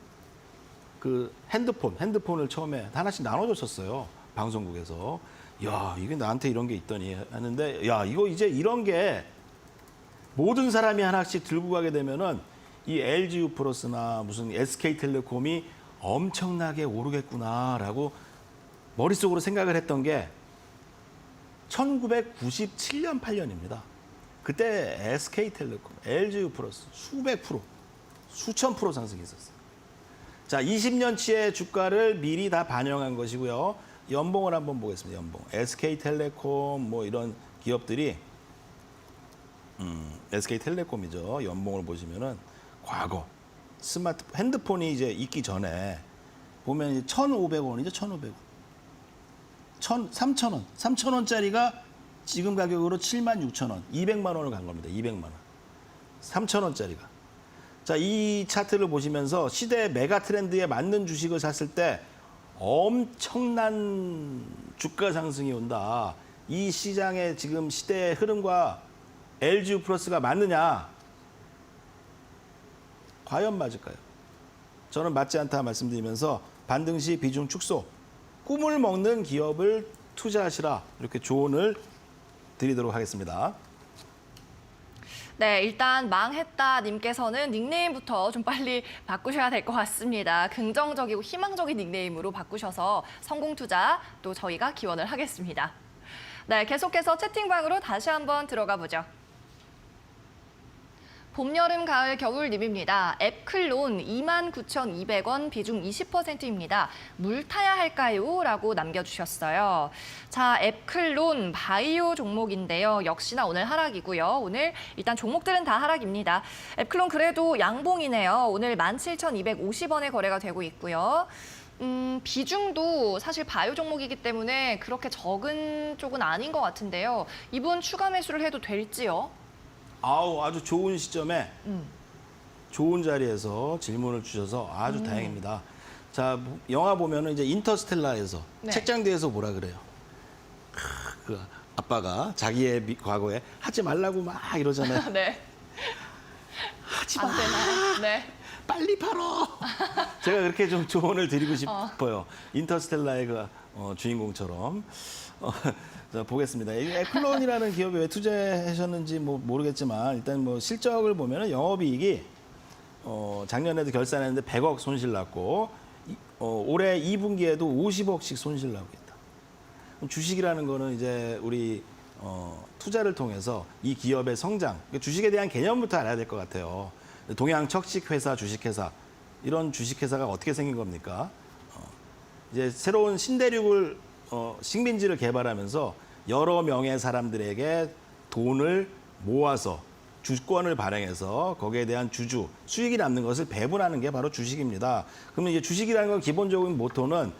그 핸드폰을 처음에 하나씩 나눠줬었어요. 방송국에서. 야, 이게 나한테 이런 게 있더니 하는데 야, 이거 이제 이런 게 모든 사람이 하나씩 들고 가게 되면은 이 LGU 플러스나 무슨 SK텔레콤이 엄청나게 오르겠구나라고 머릿속으로 생각을 했던 게 1997년, 8년입니다. 그때 SK텔레콤, LGU 플러스 수백 프로, 수천 프로 상승이 있었어요. 자, 20년치의 주가를 미리 다 반영한 것이고요. 연봉을 한번 보겠습니다. 연봉. SK텔레콤 뭐 이런 기업들이 SK텔레콤이죠. 연봉을 보시면은 과거 핸드폰이 이제 있기 전에 보면 1,500원이죠. 1,500원. 3,000원. 3,000원짜리가 지금 가격으로 76,000원. 200만 원을 간 겁니다. 200만 원. 3,000원짜리가. 자, 이 차트를 보시면서 시대의 메가 트렌드에 맞는 주식을 샀을 때 엄청난 주가 상승이 온다. 이 시장의 지금 시대의 흐름과 LGU 플러스가 맞느냐? 과연 맞을까요? 저는 맞지 않다 말씀드리면서 반등 시 비중 축소, 꿈을 먹는 기업을 투자하시라 이렇게 조언을 드리도록 하겠습니다. 네, 일단 망했다 님께서는 닉네임부터 좀 빨리 바꾸셔야 될 것 같습니다. 긍정적이고 희망적인 닉네임으로 바꾸셔서 성공 투자 또 저희가 기원을 하겠습니다. 네, 계속해서 채팅방으로 다시 한번 들어가 보죠. 봄, 여름, 가을, 겨울 님입니다. 앱클론 29,200원, 비중 20%입니다. 물 타야 할까요? 라고 남겨주셨어요. 자, 앱클론 바이오 종목인데요. 역시나 오늘 하락이고요. 오늘 일단 종목들은 다 하락입니다. 앱클론 그래도 양봉이네요. 오늘 17,250원에 거래가 되고 있고요. 비중도 사실 바이오 종목이기 때문에 그렇게 적은 쪽은 아닌 것 같은데요. 이분 추가 매수를 해도 될지요? 아주 좋은 시점에 좋은 자리에서 질문을 주셔서 아주 다행입니다. 자, 영화 보면은 이제 인터스텔라에서 네. 책장 뒤에서 뭐라 그래요? 그 아빠가 자기의 과거에 하지 말라고 막 이러잖아요. 네. 하지 안 마. 되나요? 네. 빨리 팔어. 제가 그렇게 좀 조언을 드리고 싶어요. 인터스텔라의 그 주인공처럼. 자, 보겠습니다. 이 에클론이라는 기업에 왜 투자하셨는지 뭐 모르겠지만 일단 뭐 실적을 보면은 영업이익이 작년에도 결산했는데 100억 손실 났고 올해 2분기에도 50억씩 손실 나고 있다. 그럼 주식이라는 거는 이제 우리 투자를 통해서 이 기업의 성장, 그러니까 주식에 대한 개념부터 알아야 될 것 같아요. 동양척식회사, 주식회사 이런 주식회사가 어떻게 생긴 겁니까? 이제 새로운 신대륙을 식민지를 개발하면서 여러 명의 사람들에게 돈을 모아서 주권을 발행해서 거기에 대한 주주, 수익이 남는 것을 배분하는 게 바로 주식입니다. 그러면 이제 주식이라는 건 기본적인 모토는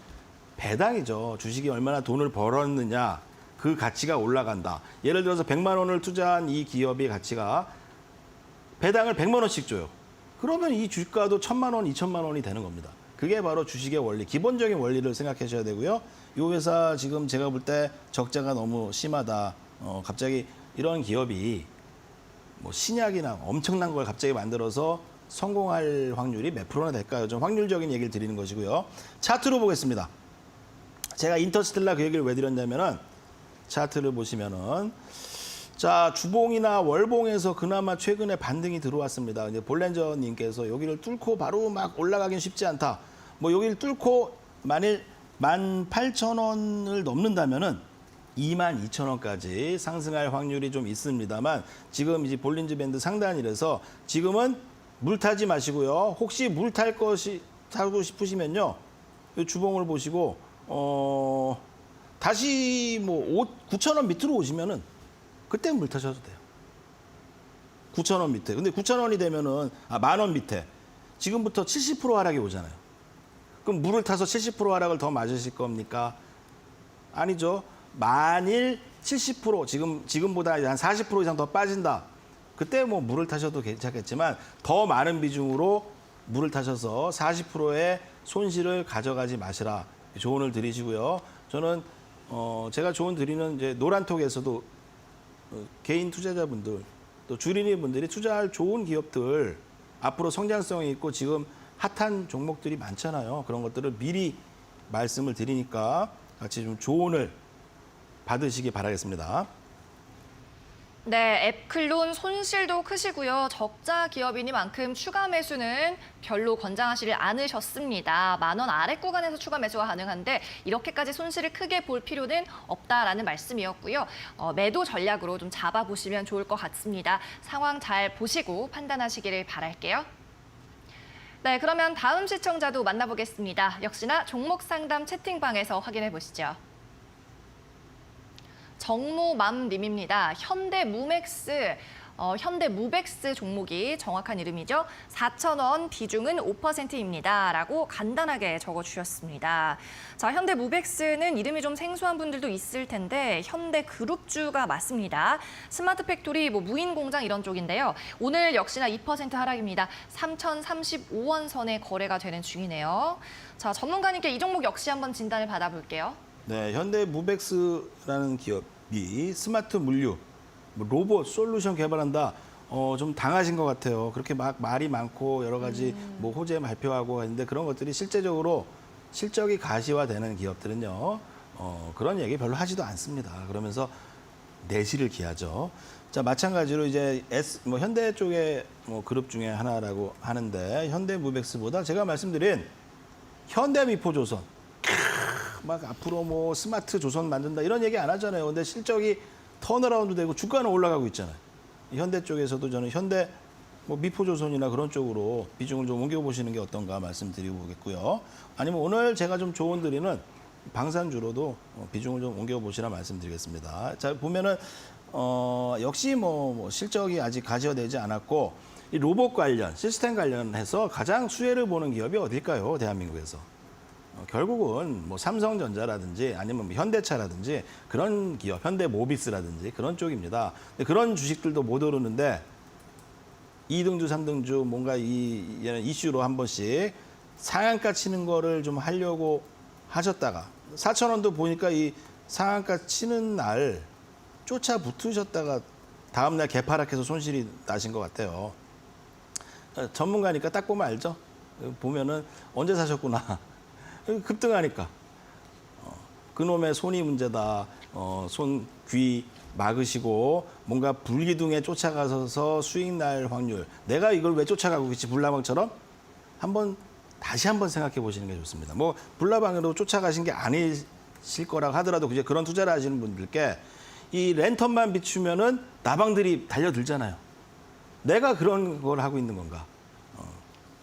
배당이죠. 주식이 얼마나 돈을 벌었느냐, 그 가치가 올라간다. 예를 들어서 100만 원을 투자한 이 기업의 가치가 배당을 100만 원씩 줘요. 그러면 이 주가도 1,000만 원, 2,000만 원이 되는 겁니다. 그게 바로 주식의 원리, 기본적인 원리를 생각하셔야 되고요. 이 회사 지금 제가 볼 때 적자가 너무 심하다. 갑자기 이런 기업이 뭐 신약이나 엄청난 걸 갑자기 만들어서 성공할 확률이 몇 프로나 될까요? 좀 확률적인 얘기를 드리는 것이고요. 차트로 보겠습니다. 제가 인터스텔라 그 얘기를 왜 드렸냐면은 차트를 보시면은 자, 주봉이나 월봉에서 그나마 최근에 반등이 들어왔습니다. 이제 볼렌저님께서 여기를 뚫고 바로 막 올라가긴 쉽지 않다. 뭐 여기를 뚫고 만일 18,000원을 넘는다면은 22,000원까지 상승할 확률이 좀 있습니다만 지금 이제 볼린저 밴드 상단이라서 지금은 물 타지 마시고요. 혹시 물 탈 것이 타고 싶으시면요. 이 주봉을 보시고 다시 뭐 9,000원 밑으로 오시면은 그때 물 타셔도 돼요. 9,000원 밑에. 근데 9,000원이 되면은 10,000원 밑에. 지금부터 70% 하락이 오잖아요. 그럼 물을 타서 70% 하락을 더 맞으실 겁니까? 아니죠. 만일 70% 지금보다 한 40% 이상 더 빠진다. 그때 뭐 물을 타셔도 괜찮겠지만 더 많은 비중으로 물을 타셔서 40%의 손실을 가져가지 마시라. 조언을 드리시고요. 저는 제가 조언 드리는 이제 노란톡에서도 개인 투자자분들 또 주린이 분들이 투자할 좋은 기업들 앞으로 성장성이 있고 지금 핫한 종목들이 많잖아요. 그런 것들을 미리 말씀을 드리니까 같이 좀 조언을 받으시기 바라겠습니다. 네, 앱클론 손실도 크시고요. 적자 기업이니만큼 추가 매수는 별로 권장하시지 않으셨습니다. 10,000원 아래 구간에서 추가 매수가 가능한데 이렇게까지 손실을 크게 볼 필요는 없다라는 말씀이었고요. 매도 전략으로 좀 잡아보시면 좋을 것 같습니다. 상황 잘 보시고 판단하시기를 바랄게요. 네, 그러면 다음 시청자도 만나보겠습니다. 역시나 종목 상담 채팅방에서 확인해 보시죠. 정모맘님입니다. 현대무벡스 종목이 정확한 이름이죠. 4,000원, 비중은 5%입니다. 라고 간단하게 적어주셨습니다. 자, 현대무벡스는 이름이 좀 생소한 분들도 있을 텐데 현대그룹주가 맞습니다. 스마트 팩토리, 무인 공장 이런 쪽인데요. 오늘 역시나 2% 하락입니다. 3,035원 선에 거래가 되는 중이네요. 자, 전문가님께 이 종목 역시 한번 진단을 받아볼게요. 네, 현대무벡스라는 기업이 스마트 물류, 로봇 솔루션 개발한다. 좀 당하신 것 같아요. 그렇게 막 말이 많고 여러 가지 호재 발표하고 했는데 그런 것들이 실제적으로 실적이 가시화되는 기업들은요. 그런 얘기 별로 하지도 않습니다. 그러면서 내실을 기하죠. 자, 마찬가지로 이제 현대 쪽의 그룹 중에 하나라고 하는데 현대무백스보다 제가 말씀드린 현대미포조선 막 앞으로 뭐 스마트 조선 만든다 이런 얘기 안 하잖아요. 근데 실적이 턴어라운드 되고 주가는 올라가고 있잖아요. 현대 쪽에서도 저는 현대 미포조선이나 그런 쪽으로 비중을 좀 옮겨보시는 게 어떤가 말씀드리고 보겠고요. 아니면 오늘 제가 좀 조언 드리는 방산주로도 비중을 좀 옮겨보시라 말씀드리겠습니다. 자, 보면은 역시 실적이 아직 가지어내지 않았고 이 로봇 관련, 시스템 관련해서 가장 수혜를 보는 기업이 어딜까요? 대한민국에서. 결국은 삼성전자라든지 아니면 현대차라든지 그런 기업, 현대모비스라든지 그런 쪽입니다. 근데 그런 주식들도 못 오르는데 2등주, 3등주 뭔가 이슈로 한 번씩 상한가 치는 거를 좀 하려고 하셨다가 4,000원도 보니까 이 상한가 치는 날 쫓아 붙으셨다가 다음날 개파락해서 손실이 나신 것 같아요. 전문가니까 딱 보면 알죠? 보면은 언제 사셨구나. 급등하니까. 그놈의 손이 문제다. 손, 귀 막으시고 뭔가 불기둥에 쫓아가서 수익 날 확률. 내가 이걸 왜 쫓아가고 있지? 불나방처럼 다시 한번 생각해 보시는 게 좋습니다. 불나방으로 쫓아가신 게 아니실 거라고 하더라도 이제 그런 투자를 하시는 분들께 이 랜턴만 비추면은 나방들이 달려들잖아요. 내가 그런 걸 하고 있는 건가?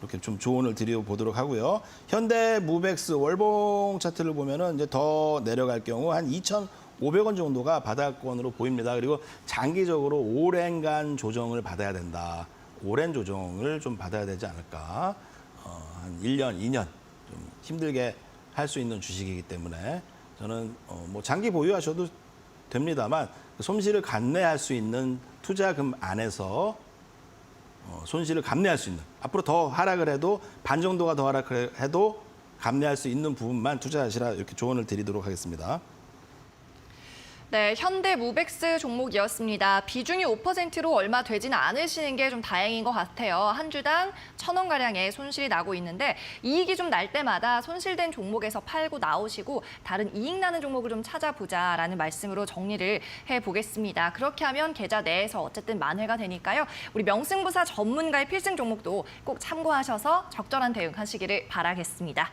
이렇게 좀 조언을 드려보도록 하고요. 현대무백스 월봉 차트를 보면은 이제 더 내려갈 경우 한 2,500원 정도가 바닥권으로 보입니다. 그리고 장기적으로 오랜간 조정을 받아야 된다. 오랜 조정을 좀 받아야 되지 않을까. 한 1년, 2년 좀 힘들게 할 수 있는 주식이기 때문에 저는 장기 보유하셔도 됩니다만 손실을 감내할 수 있는 투자금 안에서 손실을 감내할 수 있는 앞으로 더 하락을 해도 반 정도가 더 하락을 해도 감내할 수 있는 부분만 투자하시라 이렇게 조언을 드리도록 하겠습니다. 네, 현대무백스 종목이었습니다. 비중이 5%로 얼마 되지는 않으시는 게 좀 다행인 것 같아요. 한 주당 1,000원가량의 손실이 나고 있는데 이익이 좀 날 때마다 손실된 종목에서 팔고 나오시고 다른 이익 나는 종목을 좀 찾아보자라는 말씀으로 정리를 해보겠습니다. 그렇게 하면 계좌 내에서 어쨌든 만회가 되니까요. 우리 명승부사 전문가의 필승 종목도 꼭 참고하셔서 적절한 대응하시기를 바라겠습니다.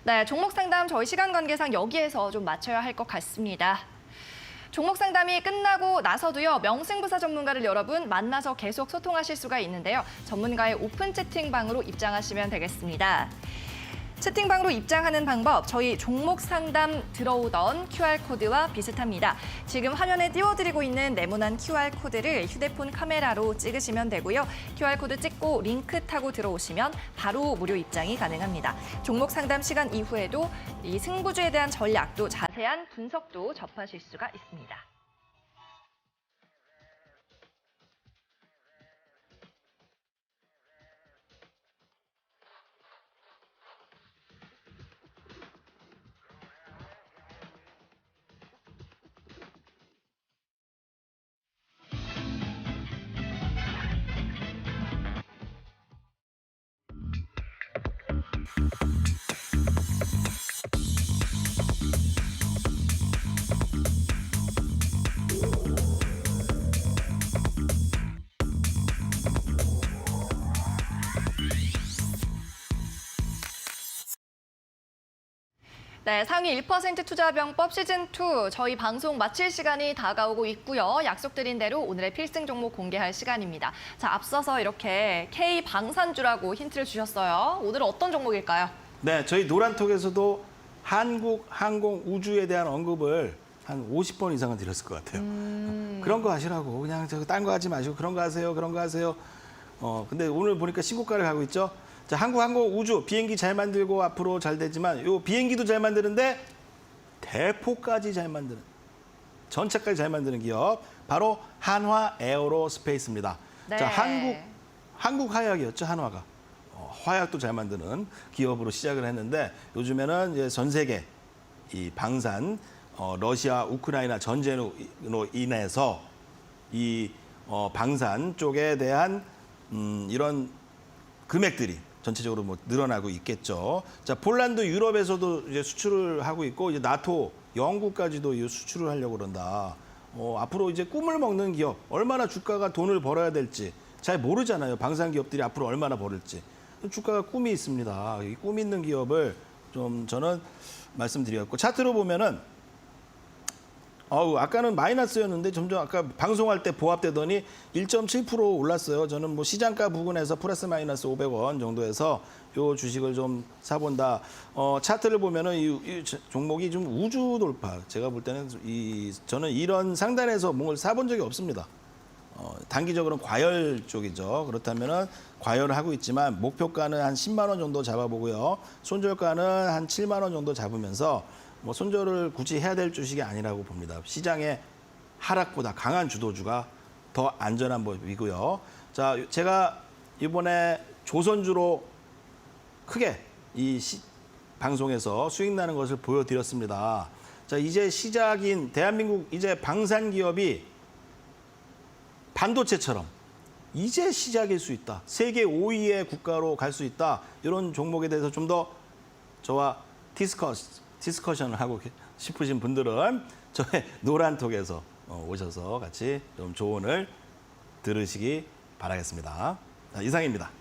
네, 종목 상담 저희 시간 관계상 여기에서 좀 마쳐야 할 것 같습니다. 종목 상담이 끝나고 나서도요, 명승부사 전문가를 여러분 만나서 계속 소통하실 수가 있는데요. 전문가의 오픈 채팅방으로 입장하시면 되겠습니다. 채팅방으로 입장하는 방법, 저희 종목 상담 들어오던 QR코드와 비슷합니다. 지금 화면에 띄워드리고 있는 네모난 QR코드를 휴대폰 카메라로 찍으시면 되고요. QR코드 찍고 링크 타고 들어오시면 바로 무료 입장이 가능합니다. 종목 상담 시간 이후에도 이 승부주에 대한 전략도 자세한 분석도 접하실 수가 있습니다. 네, 상위 1% 투자병법 시즌2 저희 방송 마칠 시간이 다가오고 있고요. 약속드린 대로 오늘의 필승 종목 공개할 시간입니다. 자, 앞서서 이렇게 K방산주라고 힌트를 주셨어요. 오늘은 어떤 종목일까요? 네, 저희 노란톡에서도 한국 항공 우주에 대한 언급을 한 50번 이상은 드렸을 것 같아요. 그런 거 하시라고. 그냥 딴 거 하지 마시고 그런 거 하세요. 그런 거 하세요. 근데 오늘 보니까 신고가를 가고 있죠. 자, 한국항공 우주 비행기 잘 만들고 앞으로 잘 되지만 요 비행기도 잘 만드는데 대포까지 잘 만드는 전차까지 잘 만드는 기업 바로 한화 에어로스페이스입니다. 네. 자, 한국 화약이었죠, 한화가. 화약도 잘 만드는 기업으로 시작을 했는데 요즘에는 이제 전 세계 이 방산 러시아 우크라이나 전쟁으로 인해서 이 방산 쪽에 대한 이런 금액들이 전체적으로 늘어나고 있겠죠. 자, 폴란드 유럽에서도 이제 수출을 하고 있고 이제 나토 영국까지도 이 수출을 하려고 그런다. 앞으로 이제 꿈을 먹는 기업, 얼마나 주가가 돈을 벌어야 될지 잘 모르잖아요. 방산 기업들이 앞으로 얼마나 벌을지. 주가가 꿈이 있습니다. 이 꿈 있는 기업을 좀 저는 말씀드렸고, 차트로 보면은 아까는 마이너스였는데 점점 아까 방송할 때 보합되더니 1.7% 올랐어요. 저는 뭐 시장가 부근에서 플러스 마이너스 500원 정도에서 요 주식을 좀 사본다. 차트를 보면은 이 종목이 좀 우주 돌파. 제가 볼 때는 저는 이런 상단에서 뭔가를 사본 적이 없습니다. 단기적으로는 과열 쪽이죠. 그렇다면은 과열을 하고 있지만 목표가는 한 10만 원 정도 잡아보고요. 손절가는 한 7만 원 정도 잡으면서 뭐 손절을 굳이 해야 될 주식이 아니라고 봅니다. 시장의 하락보다 강한 주도주가 더 안전한 법이고요. 자, 제가 이번에 조선주로 크게 방송에서 수익 나는 것을 보여드렸습니다. 자, 이제 시작인 대한민국 이제 방산 기업이 반도체처럼 이제 시작일 수 있다. 세계 5위의 국가로 갈 수 있다. 이런 종목에 대해서 좀 더 저와 디스커션을 하고 싶으신 분들은 저의 노란톡에서 오셔서 같이 좀 조언을 들으시기 바라겠습니다. 자, 이상입니다.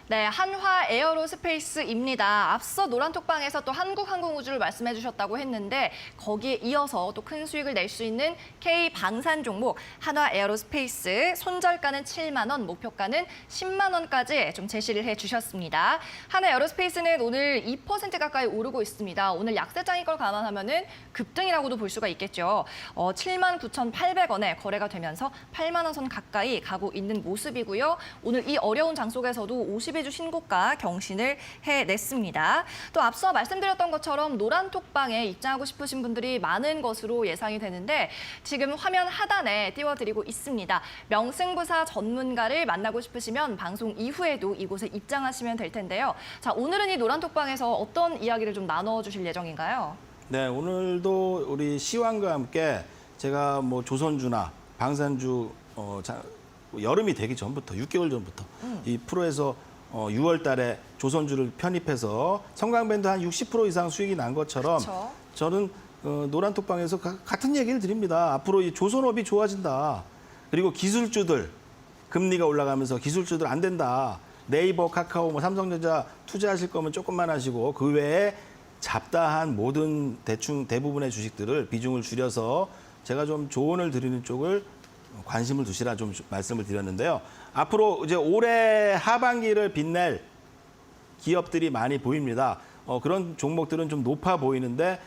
네, 한화 에어로스페이스입니다. 앞서 노란톡방에서 또 한국항공우주를 말씀해 주셨다고 했는데 거기에 이어서 또 큰 수익을 낼 수 있는 K방산 종목 한화 에어로스페이스 손절가는 7만 원, 목표가는 10만 원까지 좀 제시를 해 주셨습니다. 한화 에어로스페이스는 오늘 2% 가까이 오르고 있습니다. 오늘 약세장인 걸 감안하면은 급등이라고도 볼 수가 있겠죠. 7만 9,800원에 거래가 되면서 8만 원 선 가까이 가고 있는 모습이고요. 오늘 이 어려운 장 속에서도 50일 주 신고가 경신을 해냈습니다. 또 앞서 말씀드렸던 것처럼 노란톡방에 입장하고 싶으신 분들이 많은 것으로 예상이 되는데 지금 화면 하단에 띄워드리고 있습니다. 명승부사 전문가를 만나고 싶으시면 방송 이후에도 이곳에 입장하시면 될 텐데요. 자, 오늘은 이 노란톡방에서 어떤 이야기를 좀 나눠주실 예정인가요? 네, 오늘도 우리 시황과 함께 제가 뭐 조선주나 방산주 여름이 되기 전부터 6개월 전부터 이 프로에서 6월 달에 조선주를 편입해서 성강밴드 한 60% 이상 수익이 난 것처럼 그렇죠. 저는 노란톡방에서 같은 얘기를 드립니다. 앞으로 이 조선업이 좋아진다. 그리고 기술주들 금리가 올라가면서 기술주들 안 된다. 네이버, 카카오, 뭐 삼성전자 투자하실 거면 조금만 하시고 그 외에 잡다한 모든 대부분의 주식들을 비중을 줄여서 제가 좀 조언을 드리는 쪽을 관심을 두시라 좀 말씀을 드렸는데요. 앞으로 이제 올해 하반기를 빛낼 기업들이 많이 보입니다. 그런 종목들은 좀 높아 보이는데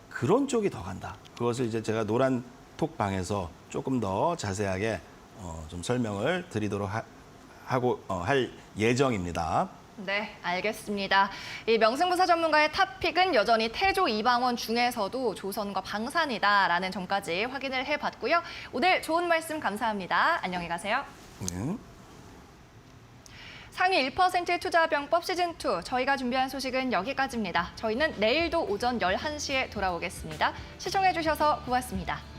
그런 쪽이 더 간다. 그것을 이제 제가 노란 톡방에서 조금 더 자세하게 좀 설명을 드리도록 할 예정입니다. 네, 알겠습니다. 이 명승부사 전문가의 탑픽은 여전히 태조 이방원 중에서도 조선과 방산이다라는 점까지 확인을 해봤고요. 오늘 좋은 말씀 감사합니다. 안녕히 가세요. 상위 1% 투자병법 시즌2 저희가 준비한 소식은 여기까지입니다. 저희는 내일도 오전 11시에 돌아오겠습니다. 시청해주셔서 고맙습니다.